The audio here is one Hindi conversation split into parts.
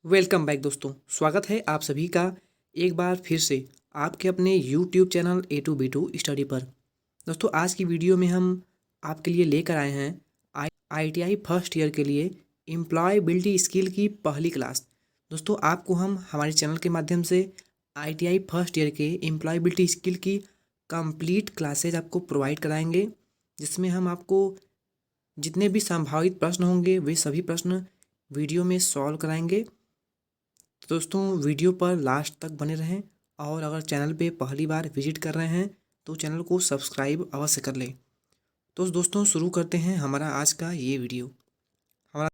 वेलकम बैक दोस्तों। स्वागत है आप सभी का एक बार फिर से आपके अपने यूट्यूब चैनल A2B2 स्टडी पर। दोस्तों आज की वीडियो में हम आपके लिए लेकर आए हैं ITI फर्स्ट ईयर के लिए एम्प्लॉयबिलिटी स्किल की पहली क्लास। दोस्तों आपको हम हमारे चैनल के माध्यम से ITI फर्स्ट ईयर के एम्प्लॉयबिलिटी स्किल की कंप्लीट क्लासेज आपको प्रोवाइड कराएंगे, जिसमें हम आपको जितने भी संभावित प्रश्न होंगे वे सभी प्रश्न वीडियो में सॉल्व कराएंगे। तो दोस्तों वीडियो पर लास्ट तक बने रहें और अगर चैनल पे पहली बार विजिट कर रहे हैं तो चैनल को सब्सक्राइब अवश्य कर लें। तो दोस्तों शुरू करते हैं हमारा आज का ये वीडियो। हमारा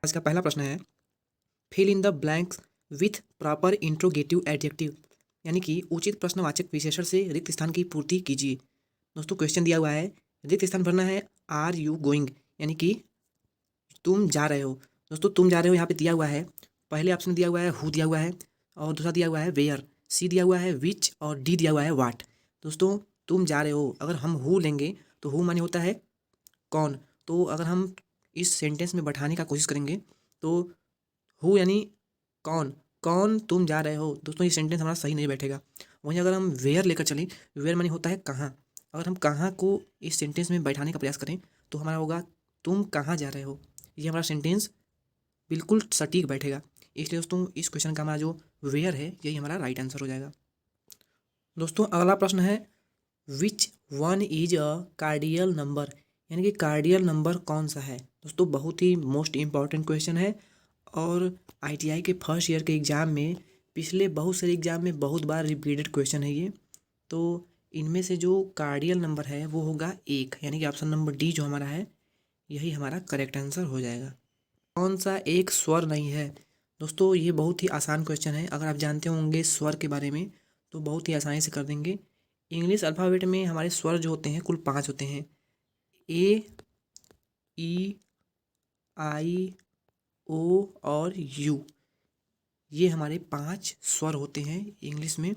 आज का पहला प्रश्न है, fill in the blanks with proper interrogative adjective, यानी कि उचित प्रश्नवाचक विशेषण से रिक्त स्थान की पूर्ति कीजिए। दोस्तों क्वेश्चन दिया हुआ है, रिक्त स्थान भरना है आर यू गोइंग, यानी कि तुम जा रहे हो। दोस्तों तुम जा रहे हो यहाँ पे दिया हुआ है, पहले ऑप्शन दिया हुआ है हु दिया हुआ है और दूसरा दिया हुआ है वेयर, सी दिया हुआ है विच और डी दिया हुआ है वाट। दोस्तों तुम जा रहे हो, अगर हम हु लेंगे तो हु माने होता है कौन, तो अगर हम इस सेंटेंस में बैठाने का कोशिश करेंगे तो हु यानी कौन, कौन तुम जा रहे हो। दोस्तों ये सेंटेंस हमारा सही नहीं बैठेगा। वहीं अगर हम वेयर लेकर चलें, वेयर माने होता है कहाँ, अगर हम कहाँ को इस सेंटेंस में बैठाने का प्रयास करें तो हमारा होगा तुम कहाँ जा रहे हो। ये हमारा सेंटेंस बिल्कुल सटीक बैठेगा। इसलिए दोस्तों इस क्वेश्चन का हमारा जो वेयर है यही हमारा राइट आंसर हो जाएगा। दोस्तों अगला प्रश्न है, which one is a cardinal number, यानी कि कार्डियल नंबर कौन सा है। दोस्तों बहुत ही मोस्ट इम्पॉर्टेंट क्वेश्चन है और ITI के फर्स्ट ईयर के एग्ज़ाम में पिछले बहुत सारे एग्ज़ाम में बहुत बार रिपीटेड क्वेश्चन है ये। तो इनमें से जो कार्डियल नंबर है वो होगा एक, यानी कि ऑप्शन नंबर डी जो हमारा है यही हमारा करेक्ट आंसर हो जाएगा। कौन सा एक स्वर नहीं है। दोस्तों ये बहुत ही आसान क्वेश्चन है, अगर आप जानते होंगे स्वर के बारे में तो बहुत ही आसानी से कर देंगे। इंग्लिश अल्फ़ाबेट में हमारे स्वर जो होते हैं कुल 5 होते हैं, ए, ई, आई, ओ और यू। ये हमारे 5 स्वर होते हैं इंग्लिश में।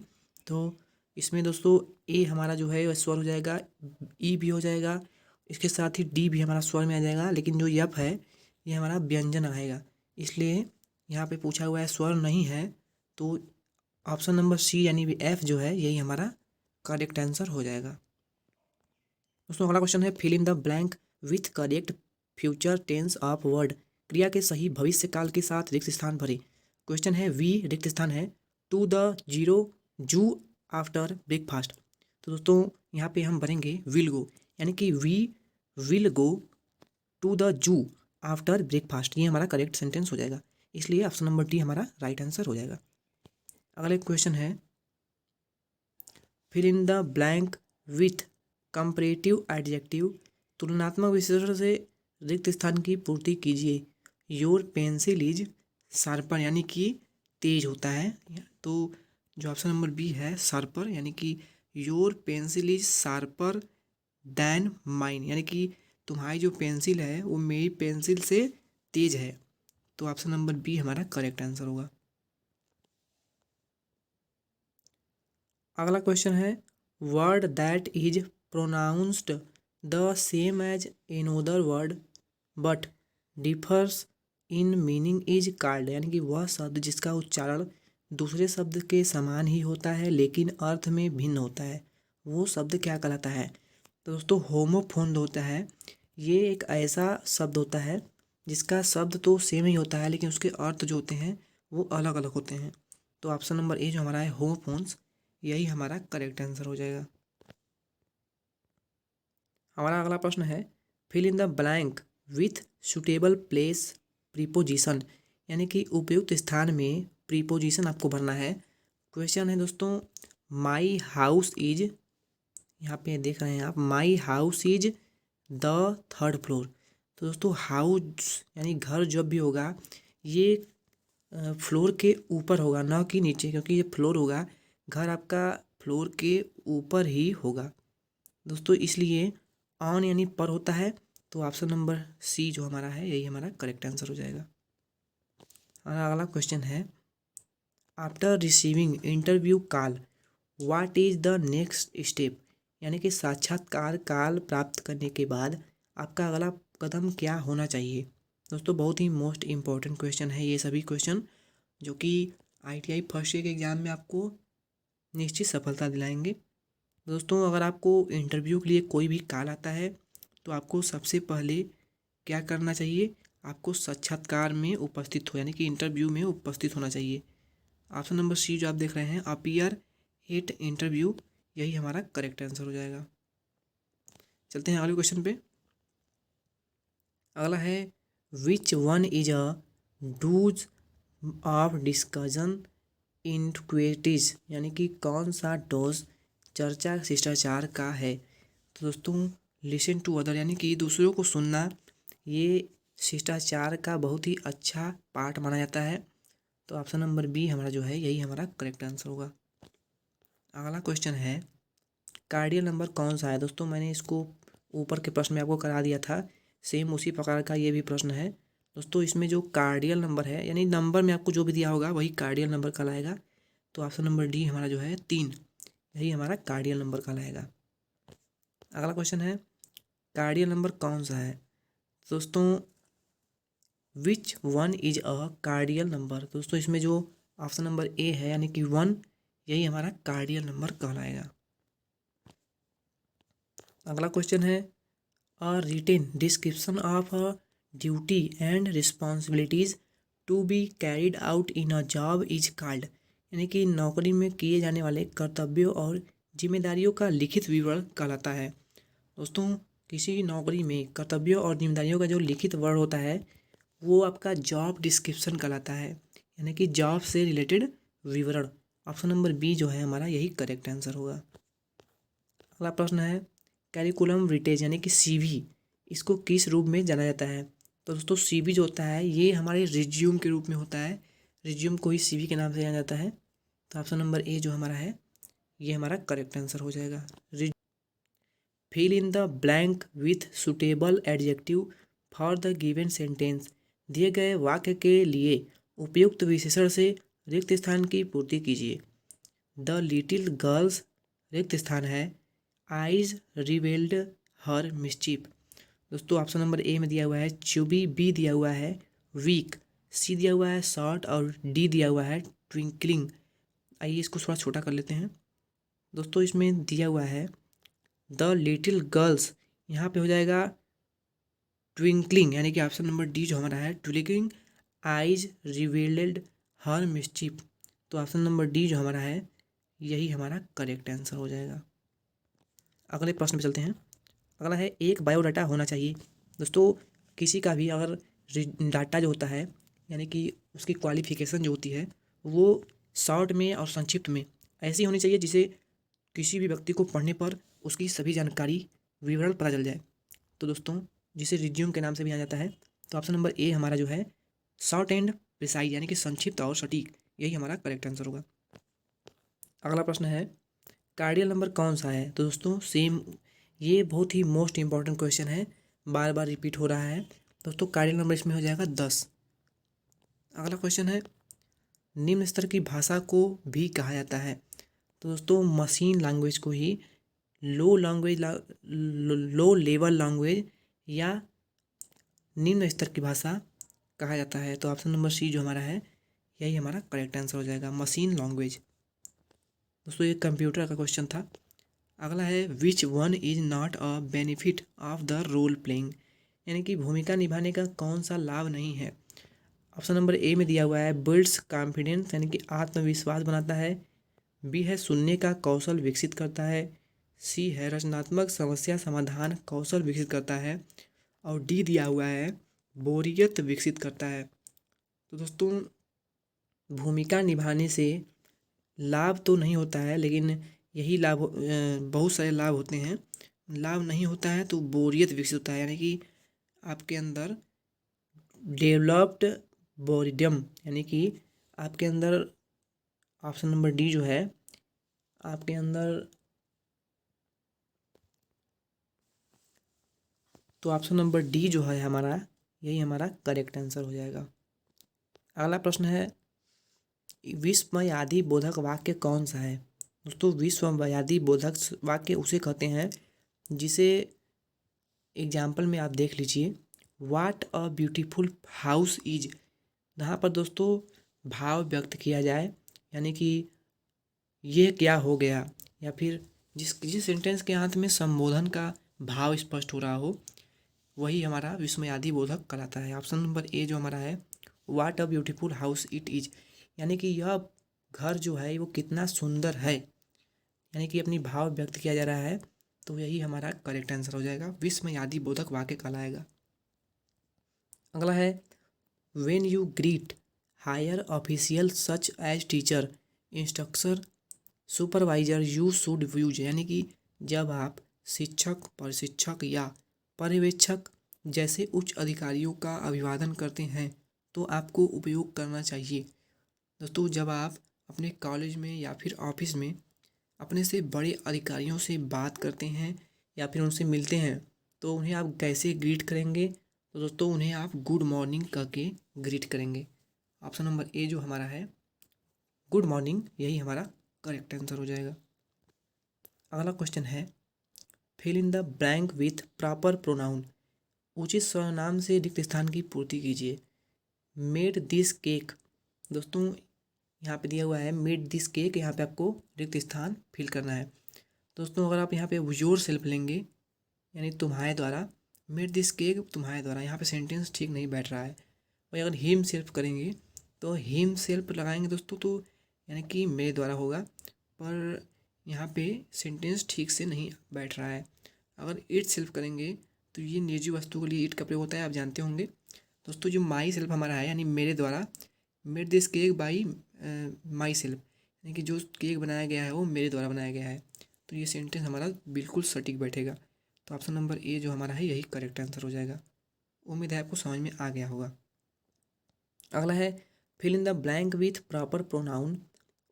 तो इसमें दोस्तों ए हमारा जो है वह स्वर हो जाएगा, ई भी हो जाएगा, इसके साथ ही डी भी हमारा स्वर में आ जाएगा, लेकिन जो यप है ये हमारा व्यंजन आएगा। इसलिए यहाँ पे पूछा हुआ है स्वर नहीं है, तो ऑप्शन नंबर सी यानी भी एफ जो है यही हमारा करेक्ट आंसर हो जाएगा। दोस्तों अगला क्वेश्चन है, fill in the blank with correct future tense of word, क्रिया के सही भविष्य काल के साथ रिक्त स्थान भरे। क्वेश्चन है वी रिक्त स्थान है, टू द जीरो जू आफ्टर ब्रेकफास्ट। तो दोस्तों यहाँ पे हम भरेंगे विल गो, यानी कि we will go to the zoo after breakfast, ये हमारा करेक्ट सेंटेंस हो जाएगा। इसलिए ऑप्शन नंबर डी हमारा राइट आंसर हो जाएगा। अगला क्वेश्चन है, fill in the blank with comparative adjective, तुलनात्मक विशेषण से रिक्त स्थान की पूर्ति कीजिए। योर पेंसिल इज शार्पर, यानी कि तेज होता है, तो जो ऑप्शन नंबर बी है शार्पर, यानी कि your pencil is sharper than mine, यानी कि तुम्हारी जो पेंसिल है वो मेरी पेंसिल से तेज है। तो ऑप्शन नंबर बी हमारा करेक्ट आंसर होगा। अगला क्वेश्चन है, word that is pronounced the same as another word but differs in meaning is called, यानी कि वह शब्द जिसका उच्चारण दूसरे शब्द के समान ही होता है लेकिन अर्थ में भिन्न होता है, वो शब्द क्या कहलाता है। तो दोस्तों होमोफोन होता है, ये एक ऐसा शब्द होता है जिसका शब्द तो सेम ही होता है लेकिन उसके अर्थ जो होते हैं वो अलग अलग होते हैं। तो ऑप्शन नंबर ए जो हमारा है होमोफोन्स, यही हमारा करेक्ट आंसर हो जाएगा। हमारा अगला प्रश्न है, fill in the blank with suitable place preposition, यानी कि उपयुक्त स्थान में प्रीपोजिशन आपको भरना है। क्वेश्चन है दोस्तों, माई हाउस इज, यहाँ पे देख रहे हैं आप, my house is the third floor. तो दोस्तों हाउस यानी घर जब भी होगा ये फ्लोर के ऊपर होगा ना कि नीचे, क्योंकि ये फ्लोर होगा, घर आपका फ्लोर के ऊपर ही होगा दोस्तों, इसलिए ऑन यानी पर होता है। तो ऑप्शन नंबर सी जो हमारा है यही हमारा करेक्ट आंसर हो जाएगा। हमारा अगला क्वेश्चन है, after receiving interview call what is the next step, यानी कि साक्षात्कार काल प्राप्त करने के बाद आपका अगला कदम क्या होना चाहिए। दोस्तों बहुत ही मोस्ट इम्पॉर्टेंट क्वेश्चन है ये सभी क्वेश्चन, जो कि ITI फर्स्ट ईयर के एग्ज़ाम में आपको निश्चित सफलता दिलाएंगे। दोस्तों अगर आपको इंटरव्यू के लिए कोई भी कॉल आता है तो आपको सबसे पहले क्या करना चाहिए, आपको साक्षात्कार में उपस्थित हो, यानी कि इंटरव्यू में उपस्थित होना चाहिए। ऑप्शन नंबर सी जो आप देख रहे हैं, अपीयर एट इंटरव्यू, यही हमारा करेक्ट आंसर हो जाएगा। चलते हैं अगले क्वेश्चन पे। अगला है which one is a dos of discussion etiquettes, यानी कि कौन सा डोज चर्चा शिष्टाचार का है। तो दोस्तों लिसन टू अदर, यानी कि दूसरों को सुनना, ये शिष्टाचार का बहुत ही अच्छा पार्ट माना जाता है। तो ऑप्शन नंबर बी हमारा जो है यही हमारा करेक्ट आंसर होगा। अगला क्वेश्चन है कार्डियल नंबर कौन सा है। दोस्तों मैंने इसको ऊपर के प्रश्न में आपको करा दिया था, सेम उसी प्रकार का ये भी प्रश्न है। दोस्तों इसमें जो कार्डियल नंबर है, यानी नंबर में आपको जो भी दिया होगा वही कार्डियल नंबर कहलाएगा। तो ऑप्शन नंबर डी हमारा जो है 3, यही हमारा कार्डियल नंबर कहलाएगा। अगला क्वेश्चन है कार्डियल नंबर कौन सा है। दोस्तों which one is a cardinal number, दोस्तों इसमें जो ऑप्शन नंबर ए है यानी कि 1, यही हमारा कार्डियल नंबर कहलाएगा। अगला क्वेश्चन है a written description of a duty and responsibilities to be carried out in a job is called, यानी कि नौकरी में किए जाने वाले कर्तव्यों और जिम्मेदारियों का लिखित विवरण कहलाता है। दोस्तों किसी नौकरी में कर्तव्यों और जिम्मेदारियों का जो लिखित वर्णन होता है वो आपका जॉब डिस्क्रिप्शन कहलाता है, यानी कि जॉब से रिलेटेड विवरण। ऑप्शन नंबर बी जो है हमारा यही करेक्ट आंसर होगा। अगला प्रश्न है कैरिकुलम विटेज, यानी कि CV, इसको किस रूप में जाना जाता है। तो दोस्तों CV जो होता है ये हमारे रिज्यूम के रूप में होता है, रिज्यूम को ही CV के नाम से जाना जाता है। तो ऑप्शन नंबर ए जो हमारा है ये हमारा करेक्ट आंसर हो जाएगा। Fill in the blank with suitable adjective for the given sentence, दिए गए वाक्य के लिए उपयुक्त विशेषण से रिक्त स्थान की पूर्ति कीजिए। द लिटिल गर्ल्स रिक्त स्थान है, आइज रिवेल्ड हर मिस्चीफ। दोस्तों ऑप्शन नंबर ए में दिया हुआ है चुबी, बी दिया हुआ है वीक, सी दिया हुआ है शॉर्ट और डी दिया हुआ है ट्विंकलिंग। आइए इसको थोड़ा छोटा कर लेते हैं। दोस्तों इसमें दिया हुआ है द लिटिल गर्ल्स, यहाँ पे हो जाएगा ट्विंकलिंग, यानी कि ऑप्शन नंबर डी जो हमारा है ट्विंकलिंग आइज रिवेल्ड हर मिस्चीफ। तो ऑप्शन नंबर डी जो हमारा है यही हमारा करेक्ट आंसर हो जाएगा। अगले प्रश्न पे चलते हैं। अगला है एक बायोडाटा होना चाहिए। दोस्तों किसी का भी अगर डाटा जो होता है, यानी कि उसकी क्वालिफिकेशन जो होती है वो शॉर्ट में और संक्षिप्त में ऐसी होनी चाहिए जिसे किसी भी व्यक्ति को पढ़ने पर उसकी सभी जानकारी विवरण पता चल जाए। तो दोस्तों जिसे रिज्यूम के नाम से भी जाना जाता है, तो ऑप्शन नंबर ए हमारा जो है शॉर्ट एंड प्रिसाइज, यानी कि संक्षिप्त और सटीक, यही हमारा करेक्ट आंसर होगा। अगला प्रश्न है कार्डियल नंबर कौन सा है। तो दोस्तों सेम ये बहुत ही मोस्ट इंपॉर्टेंट क्वेश्चन है, बार बार रिपीट हो रहा है। दोस्तों कार्डियल नंबर इसमें हो जाएगा 10। अगला क्वेश्चन है निम्न स्तर की भाषा को भी कहा जाता है। तो दोस्तों मशीन लैंग्वेज को ही लो लेवल लैंग्वेज या निम्न स्तर की भाषा कहा जाता है। तो ऑप्शन नंबर सी जो हमारा है यही हमारा करेक्ट आंसर हो जाएगा, मशीन लैंग्वेज। दोस्तों ये कंप्यूटर का क्वेश्चन था। अगला है which one is not a benefit of the role playing, यानी कि भूमिका निभाने का कौन सा लाभ नहीं है। ऑप्शन नंबर ए में दिया हुआ है बिल्ड्स कॉन्फिडेंस, यानी कि आत्मविश्वास बनाता है। बी है सुनने का कौशल विकसित करता है। सी है रचनात्मक समस्या समाधान कौशल विकसित करता है। और डी दिया हुआ है बोरियत विकसित करता है। तो दोस्तों भूमिका निभाने से लाभ तो नहीं होता है, लेकिन यही लाभ बहुत सारे लाभ होते हैं। लाभ नहीं होता है तो बोरियत विकसित होता है, यानी कि आपके अंदर डेवलप्ड बोरिडम, यानी कि आपके अंदर ऑप्शन नंबर डी जो है आपके अंदर, तो ऑप्शन नंबर डी जो है हमारा यही हमारा करेक्ट आंसर हो जाएगा। अगला प्रश्न है विस्मयादि बोधक वाक्य कौन सा है। दोस्तों विश्ववादी बोधक वाक्य उसे कहते हैं जिसे एग्जाम्पल में आप देख लीजिए, वाट अ ब्यूटीफुल हाउस इज। यहाँ पर दोस्तों भाव व्यक्त किया जाए, यानी कि ये क्या हो गया, या फिर जिस सेंटेंस के अंत में संबोधन का भाव स्पष्ट हो रहा हो, वही हमारा विस्मयादि बोधक कहलाता है। ऑप्शन नंबर ए जो हमारा है, what a beautiful house it is, यानी कि यह घर जो है वो कितना सुंदर है, यानी कि अपनी भाव व्यक्त किया जा रहा है, तो यही हमारा करेक्ट आंसर हो जाएगा, विस्मयादि बोधक वाक्य कहलाएगा। अगला है, when you greet higher official such as teacher, instructor, supervisor you should use, यानी कि जब आप शिक्षक, प्रशिक्षक या पर्यवेक्षक जैसे उच्च अधिकारियों का अभिवादन करते हैं तो आपको उपयोग करना चाहिए। दोस्तों जब आप अपने कॉलेज में या फिर ऑफिस में अपने से बड़े अधिकारियों से बात करते हैं या फिर उनसे मिलते हैं तो उन्हें आप कैसे ग्रीट करेंगे, तो दोस्तों उन्हें आप गुड मॉर्निंग करके ग्रीट करेंगे। ऑप्शन नंबर ए जो हमारा है, गुड मॉर्निंग, यही हमारा करेक्ट आंसर हो जाएगा। अगला क्वेश्चन है, fill in the blank with proper pronoun, उचित सर्वनाम से रिक्त स्थान की पूर्ति कीजिए। मेड दिस केक, दोस्तों यहाँ पे दिया हुआ है मेड दिस केक, यहाँ पे आपको रिक्त स्थान फिल करना है। दोस्तों अगर आप यहाँ पे योर सेल्फ लेंगे, यानी तुम्हारे द्वारा, मेड दिस केक तुम्हारे द्वारा, यहाँ पे सेंटेंस ठीक नहीं बैठ रहा है। और अगर हिम सेल्फ करेंगे तो हिम सेल्फ लगाएंगे दोस्तों, तो यानी कि मेरे द्वारा होगा, पर यहाँ पे सेंटेंस ठीक से नहीं बैठ रहा है। अगर इट सेल्फ करेंगे तो ये निर्जीव वस्तु के लिए इट का प्रयोग होता है, आप जानते होंगे। दोस्तों जो माई सेल्फ हमारा है, यानी मेरे द्वारा, made this cake by my self, यानी कि जो केक बनाया गया है वो मेरे द्वारा बनाया गया है, तो ये सेंटेंस हमारा बिल्कुल सटीक बैठेगा। तो ऑप्शन नंबर ए जो हमारा है यही करेक्ट आंसर हो जाएगा। उम्मीद है आपको समझ में आ गया होगा। अगला है, fill in the blank with proper pronoun,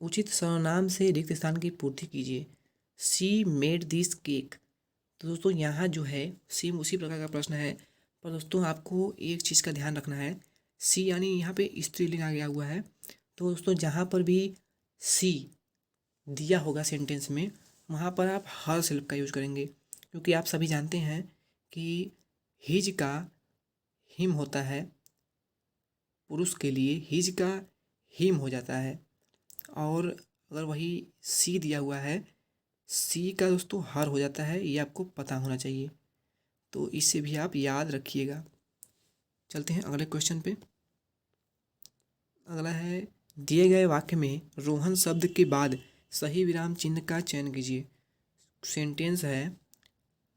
उचित सर्वनाम से रिक्त स्थान की पूर्ति कीजिए। शी मेड दिस केक, तो दोस्तों यहाँ जो है सेम उसी प्रकार का प्रश्न है, पर दोस्तों आपको एक चीज़ का ध्यान रखना है, सी यानी यहाँ पे स्त्रीलिंग आ गया हुआ है, तो दोस्तों जहाँ पर भी सी दिया होगा सेंटेंस में, वहाँ पर आप हर सेल्फ का यूज करेंगे, क्योंकि आप सभी जानते हैं कि हिज का हिम होता है, पुरुष के लिए हिज का हिम हो जाता है, और अगर वही सी दिया हुआ है, सी का दोस्तों हर हो जाता है, ये आपको पता होना चाहिए, तो इससे भी आप याद रखिएगा। चलते हैं अगले क्वेश्चन पे। अगला है, दिए गए वाक्य में रोहन शब्द के बाद सही विराम चिन्ह का चयन कीजिए। सेंटेंस है,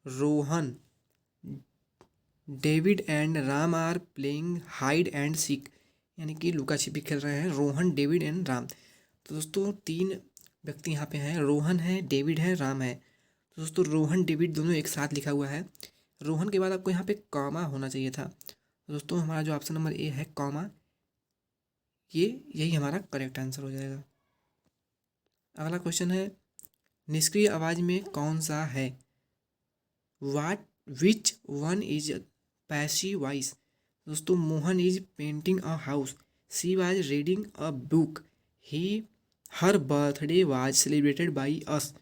Rohan, David and Ram are playing hide and seek, यानी कि लुका छिपी खेल रहे हैं रोहन, डेविड एंड राम। तो दोस्तों तीन व्यक्ति यहाँ पे हैं, रोहन है, डेविड है, राम है। तो दोस्तों रोहन डेविड दोनों एक साथ लिखा हुआ है, रोहन के बाद आपको यहाँ पे कॉमा होना चाहिए था। तो दोस्तों हमारा जो ऑप्शन नंबर ए है कॉमा, ये यही हमारा करेक्ट आंसर हो जाएगा। अगला क्वेश्चन है, निष्क्रिय आवाज में कौन सा है, what which one is passive voice. दोस्तों Mohan is painting a house, she was reading a book, he her birthday was celebrated by us,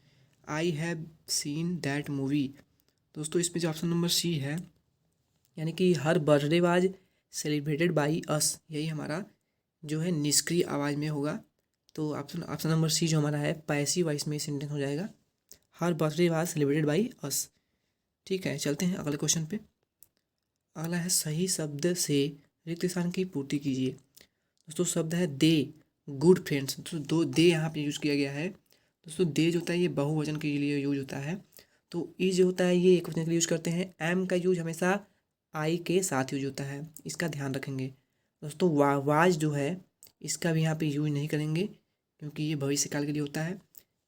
I have seen that movie. दोस्तों इसमें जो ऑप्शन नंबर सी है, यानी कि her birthday was celebrated by us, यही हमारा जो है निष्क्रिय आवाज़ में होगा। तो ऑप्शन नंबर सी जो हमारा है पैसिव वॉइस में सेंटेंस हो जाएगा, her birthday was celebrated by us. ठीक है, चलते हैं अगले क्वेश्चन पे। अगला है, सही शब्द से रिक्त स्थान की पूर्ति कीजिए। दोस्तों शब्द है दे, गुड फ्रेंड्स, तो दो दे यहाँ पे यूज़ किया गया है। दोस्तों दे जो होता है ये बहुवचन के लिए यूज होता है, तो ई जो होता है ये एक वचन के लिए यूज करते हैं। एम का यूज हमेशा आई के साथ यूज होता है, इसका ध्यान रखेंगे। दोस्तों वाज जो है इसका भी यहाँ पे यूज नहीं करेंगे, क्योंकि ये भविष्य काल के लिए होता है।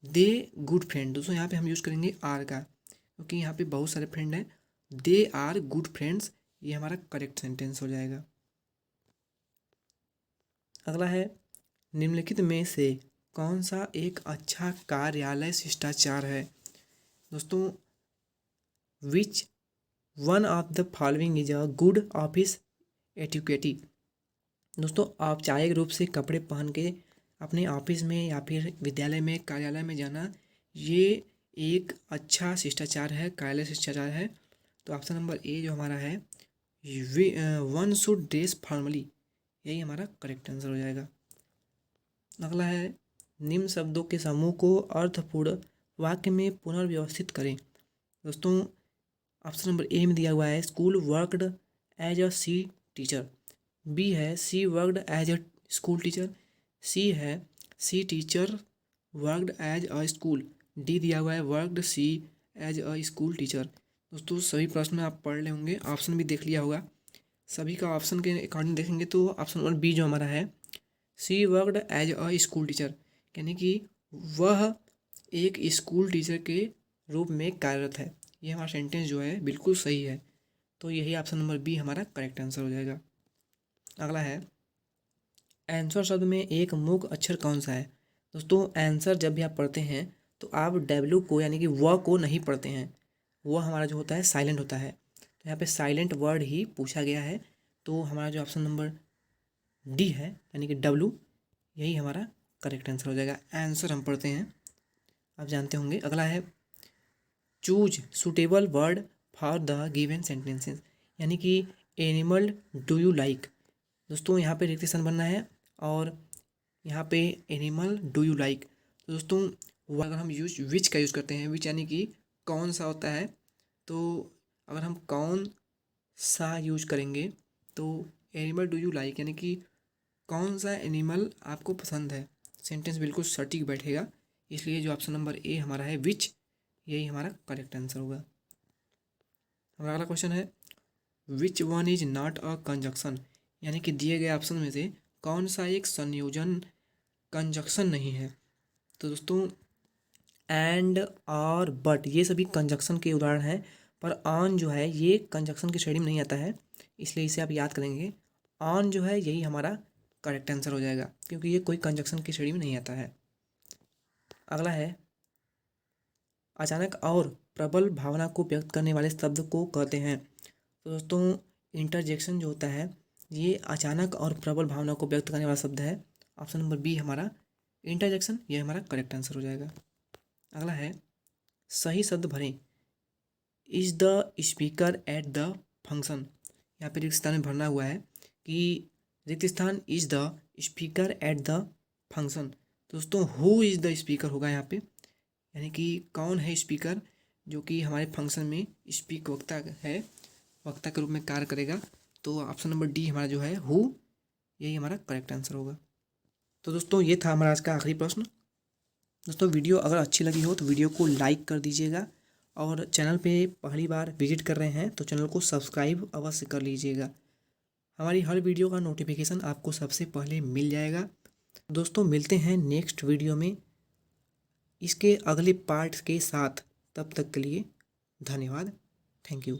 दे गुड फ्रेंड, दोस्तों यहाँ पे हम यूज़ करेंगे आर का, क्योंकि यहाँ पे बहुत सारे फ्रेंड हैं। दे आर गुड फ्रेंड्स, ये हमारा करेक्ट सेंटेंस हो जाएगा। अगला है, निम्नलिखित में से कौन सा एक अच्छा कार्यालय शिष्टाचार है। दोस्तों which one of the following is a good office etiquette. दोस्तों औपचारिक रूप से कपड़े पहन के अपने ऑफिस में या फिर विद्यालय में, कार्यालय में जाना ये एक अच्छा शिष्टाचार है, कार्यालय शिष्टाचार है। तो ऑप्शन नंबर ए जो हमारा है, वन शुड ड्रेस फॉर्मली, यही हमारा करेक्ट आंसर हो जाएगा। अगला है, निम्न शब्दों के समूह को अर्थपूर्ण वाक्य में पुनर्व्यवस्थित करें। दोस्तों ऑप्शन नंबर ए में दिया हुआ है, school worked as a she teacher. B है, she worked as a school teacher. C है, she teacher worked as a school. D दिया हुआ है, worked she as a school teacher. दोस्तों सभी प्रश्न आप पढ़ ले होंगे, ऑप्शन भी देख लिया होगा। सभी का ऑप्शन के अकॉर्डिंग देखेंगे तो ऑप्शन नंबर बी जो हमारा है, she worked as a school teacher, यानी कि वह एक स्कूल टीचर के रूप में कार्यरत है। ये हमारा सेंटेंस जो है बिल्कुल सही है। तो यही ऑप्शन नंबर बी हमारा करेक्ट आंसर हो जाएगा। अगला है, आंसर शब्द में एक मुख्य अक्षर कौन सा है। दोस्तों आंसर जब भी आप पढ़ते हैं तो आप डब्ल्यू को यानी कि व को नहीं पढ़ते हैं, वह हमारा जो होता है साइलेंट होता है। तो यहाँ पे साइलेंट वर्ड ही पूछा गया है। तो हमारा जो ऑप्शन नंबर डी है यानी कि डब्ल्यू, यही हमारा करेक्ट आंसर हो जाएगा। आंसर हम पढ़ते हैं, आप जानते होंगे। अगला है, choose suitable word for the given sentences, यानी कि एनिमल डू यू लाइक। दोस्तों यहाँ पे रिक्त स्थान बनना है और यहाँ पे एनिमल डू यू लाइक। तो दोस्तों वो अगर हम यूज विच का यूज़ करते हैं, विच यानी कि कौन सा होता है, तो अगर हम कौन सा यूज करेंगे तो एनिमल डू यू लाइक यानी कि कौन सा एनिमल आपको पसंद है, सेंटेंस बिल्कुल सटीक बैठेगा। इसलिए जो ऑप्शन नंबर ए हमारा है विच, यही हमारा करेक्ट आंसर होगा। हमारा अगला क्वेश्चन है, which one is not a conjunction, यानी कि दिए गए ऑप्शन में से कौन सा एक संयोजन कंजक्शन नहीं है। तो दोस्तों एंड और बट ये सभी कंजक्शन के उदाहरण हैं, पर ऑन जो है ये कंजक्शन की श्रेणी में नहीं आता है, इसलिए इसे आप याद करेंगे। ऑन जो है यही हमारा करेक्ट आंसर हो जाएगा, क्योंकि ये कोई कंजक्शन की श्रेणी में नहीं आता है। अगला है, अचानक और प्रबल भावना को व्यक्त करने वाले शब्द को कहते हैं। तो दोस्तों इंटरजेक्शन जो होता है ये अचानक और प्रबल भावना को व्यक्त करने वाला शब्द है। ऑप्शन नंबर बी हमारा इंटरजेक्शन, ये हमारा करेक्ट आंसर हो जाएगा। अगला है, सही शब्द भरें। Is the speaker at the function, यहाँ पे रिक्त स्थान में भरना हुआ है कि रिक्त स्थान is the speaker at the function. दोस्तों हु इज़ द स्पीकर होगा यहाँ पे, यानी कि कौन है स्पीकर जो कि हमारे फंक्शन में स्पीक वक्ता है, वक्ता के रूप में कार्य करेगा। तो ऑप्शन नंबर डी हमारा जो है हु, यही हमारा करेक्ट आंसर होगा। तो दोस्तों ये था हमारा आज का आखिरी प्रश्न। दोस्तों वीडियो अगर अच्छी लगी हो तो वीडियो को लाइक कर दीजिएगा, और चैनल पे पहली बार विजिट कर रहे हैं तो चैनल को सब्सक्राइब अवश्य कर लीजिएगा। हमारी हर वीडियो का नोटिफिकेशन आपको सबसे पहले मिल जाएगा। दोस्तों मिलते हैं नेक्स्ट वीडियो में इसके अगले पार्ट के साथ, तब तक के लिए धन्यवाद। Thank you.